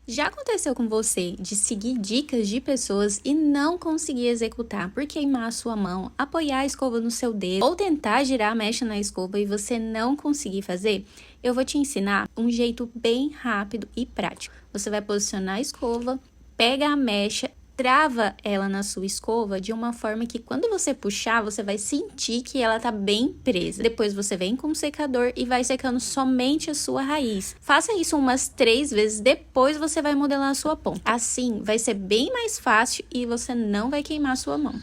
Já aconteceu com você de seguir dicas de pessoas e não conseguir executar por queimar a sua mão, apoiar a escova no seu dedo ou tentar girar a mecha na escova e você não conseguir fazer? Eu vou te ensinar um jeito bem rápido e prático. Você vai posicionar a escova, pega a mecha, trava ela na sua escova de uma forma que quando você puxar, você vai sentir que ela tá bem presa. Depois você vem com o secador e vai secando somente a sua raiz. Faça isso umas 3 vezes, depois você vai modelar a sua ponta. Assim, vai ser bem mais fácil e você não vai queimar a sua mão.